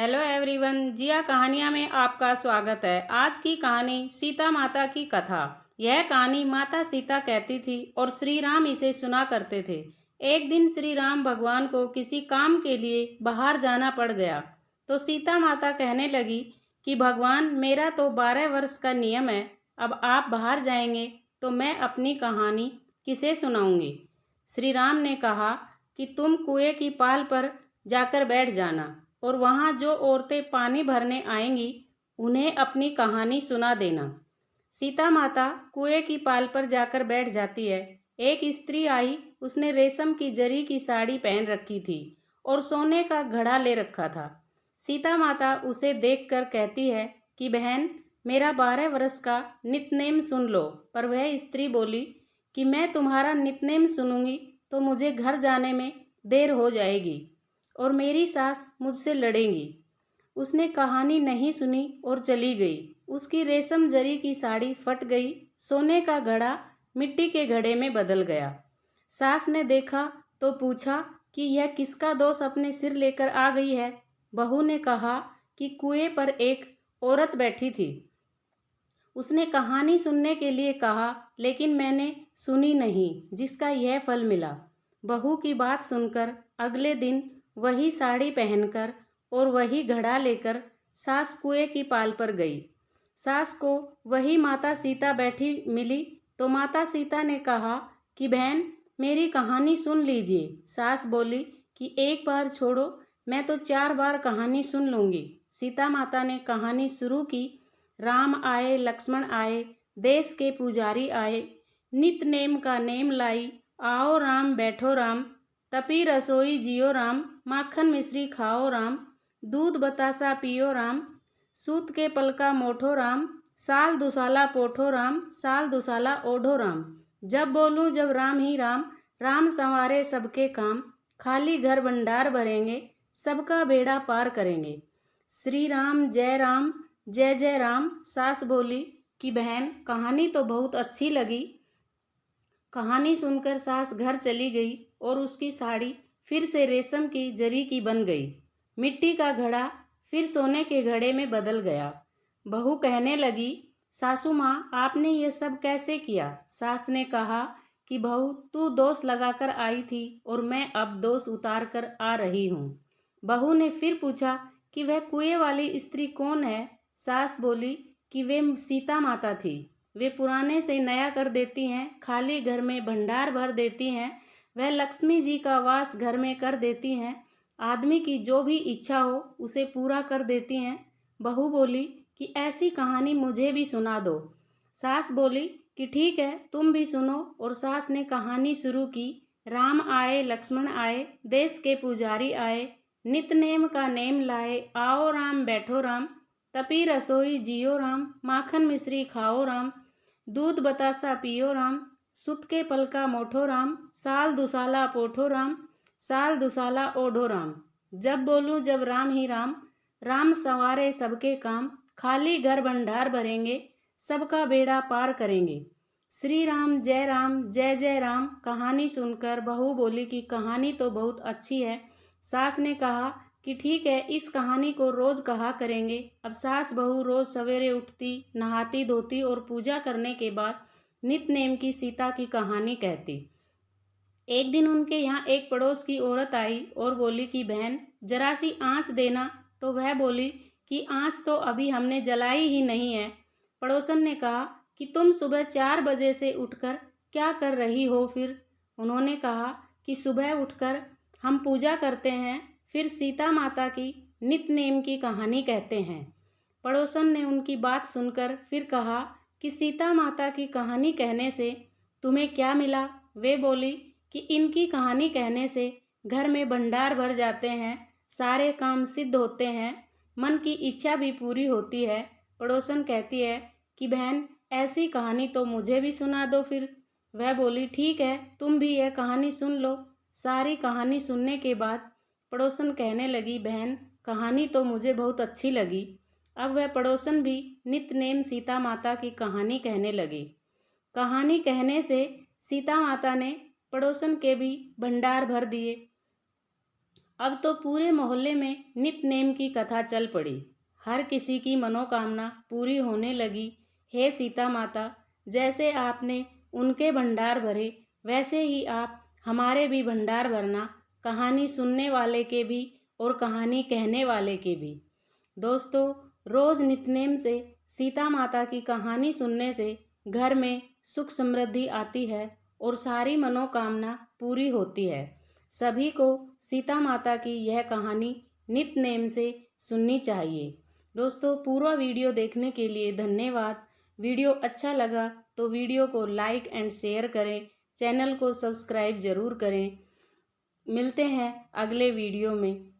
Hello everyone, जिया कहानियाँ में आपका स्वागत है। आज की कहानी सीता माता की कथा। यह कहानी माता सीता कहती थी और श्री राम इसे सुना करते थे। एक दिन श्री राम भगवान को किसी काम के लिए बाहर जाना पड़ गया, तो सीता माता कहने लगी कि भगवान, मेरा तो 12 वर्ष का नियम है। अब आप बाहर जाएंगे तो मैं अपनी कहानी किसे सुनाऊंगी। श्री राम ने कहा कि तुम कुएं की पाल पर जाकर बैठ जाना और वहाँ जो औरतें पानी भरने आएंगी उन्हें अपनी कहानी सुना देना। सीता माता कुएं की पाल पर जाकर बैठ जाती है। एक स्त्री आई, उसने रेशम की जरी की साड़ी पहन रखी थी और सोने का घड़ा ले रखा था। सीता माता उसे देखकर कहती है कि बहन, मेरा 12 वर्ष का नितनेम सुन लो। पर वह स्त्री बोली कि मैं तुम्हारा नितनेम सुनूंगी तो मुझे घर जाने में देर हो जाएगी और मेरी सास मुझसे लड़ेंगी। उसने कहानी नहीं सुनी और चली गई। उसकी रेशम जरी की साड़ी फट गई, सोने का घड़ा मिट्टी के घड़े में बदल गया। सास ने देखा तो पूछा कि यह किसका दोष अपने सिर लेकर आ गई है। बहू ने कहा कि कुएं पर एक औरत बैठी थी, उसने कहानी सुनने के लिए कहा, लेकिन मैंने सुनी नहीं, जिसका यह फल मिला। बहू की बात सुनकर अगले दिन वही साड़ी पहनकर और वही घड़ा लेकर सास कुएं की पाल पर गई। सास को वही माता सीता बैठी मिली तो माता सीता ने कहा कि बहन, मेरी कहानी सुन लीजिए। सास बोली कि एक बार छोड़ो, मैं तो 4 बार कहानी सुन लूँगी। सीता माता ने कहानी शुरू की। राम आए, लक्ष्मण आए, देश के पुजारी आए, नित नेम का नेम लाई, आओ राम बैठो राम, तपी रसोई जियो राम, माखन मिश्री खाओ राम, दूध बतासा पियो राम, सूत के पलका मोठो राम, साल दुसाला पोठो राम, साल दुसाला ओढ़ो राम। जब बोलूं जब राम ही राम, राम संवारे सबके काम, खाली घर भंडार भरेंगे, सबका बेड़ा पार करेंगे। श्री राम जय जय राम। सास बोली कि बहन, कहानी तो बहुत अच्छी लगी। कहानी सुनकर सास घर चली गई और उसकी साड़ी फिर से रेशम की जरी की बन गई। मिट्टी का घड़ा फिर सोने के घड़े में बदल गया। बहू कहने लगी, सासू माँ, आपने ये सब कैसे किया। सास ने कहा कि बहू, तू दोष लगाकर आई थी और मैं अब दोष उतार कर आ रही हूँ। बहू ने फिर पूछा कि वह कुएं वाली स्त्री कौन है। सास बोली कि वे सीता माता थी। वे पुराने से नया कर देती हैं, खाली घर में भंडार भर देती हैं, वह लक्ष्मी जी का वास घर में कर देती हैं, आदमी की जो भी इच्छा हो उसे पूरा कर देती हैं। बहू बोली कि ऐसी कहानी मुझे भी सुना दो। सास बोली कि ठीक है, तुम भी सुनो। और सास ने कहानी शुरू की। राम आए, लक्ष्मण आए, देश के पुजारी आए, नित नेम का नेम लाए, आओ राम बैठो राम, तपी रसोई जियो राम, माखन मिश्री खाओ राम, दूध बतासा पियो राम, सुत के पलका मोठो राम, साल दुसाला पोठो राम, साल दुसाला ओढ़ो राम। जब बोलूं जब राम ही राम, राम संवारे सबके काम, खाली घर भंडार भरेंगे, सबका बेड़ा पार करेंगे। श्री राम जय जय राम। कहानी सुनकर बहू बोली कि कहानी तो बहुत अच्छी है। सास ने कहा कि ठीक है, इस कहानी को रोज कहा करेंगे। अब सास बहू रोज सवेरे उठती, नहाती धोती और पूजा करने के बाद नित नेम की सीता की कहानी कहती। एक दिन उनके यहाँ एक पड़ोस की औरत आई और बोली कि बहन, जरा सी आँच देना। तो वह बोली कि आँच तो अभी हमने जलाई ही नहीं है। पड़ोसन ने कहा कि तुम सुबह 4 बजे से उठकर क्या कर रही हो फिर। उन्होंने कहा कि सुबह उठकर हम पूजा करते हैं, फिर सीता माता की नित नेम की कहानी कहते हैं। पड़ोसन ने उनकी बात सुनकर फिर कहा कि सीता माता की कहानी कहने से तुम्हें क्या मिला। वे बोली कि इनकी कहानी कहने से घर में भंडार भर जाते हैं, सारे काम सिद्ध होते हैं, मन की इच्छा भी पूरी होती है। पड़ोसन कहती है कि बहन, ऐसी कहानी तो मुझे भी सुना दो फिर। वह बोली ठीक है, तुम भी यह कहानी सुन लो। सारी कहानी सुनने के बाद पड़ोसन कहने लगी, बहन, कहानी तो मुझे बहुत अच्छी लगी। अब वह पड़ोसन भी नित नेम सीता माता की कहानी कहने लगी। कहानी कहने से सीता माता ने पड़ोसन के भी भंडार भर दिए। अब तो पूरे मोहल्ले में नित नेम की कथा चल पड़ी। हर किसी की मनोकामना पूरी होने लगी। हे सीता माता, जैसे आपने उनके भंडार भरे, वैसे ही आप हमारे भी भंडार भरना, कहानी सुनने वाले के भी और कहानी कहने वाले के भी। दोस्तों, रोज नित्यनेम से सीता माता की कहानी सुनने से घर में सुख समृद्धि आती है और सारी मनोकामना पूरी होती है। सभी को सीता माता की यह कहानी नित्य नेम से सुननी चाहिए। दोस्तों, पूरा वीडियो देखने के लिए धन्यवाद। वीडियो अच्छा लगा तो वीडियो को लाइक एंड शेयर करें, चैनल को सब्सक्राइब जरूर करें। मिलते हैं अगले वीडियो में।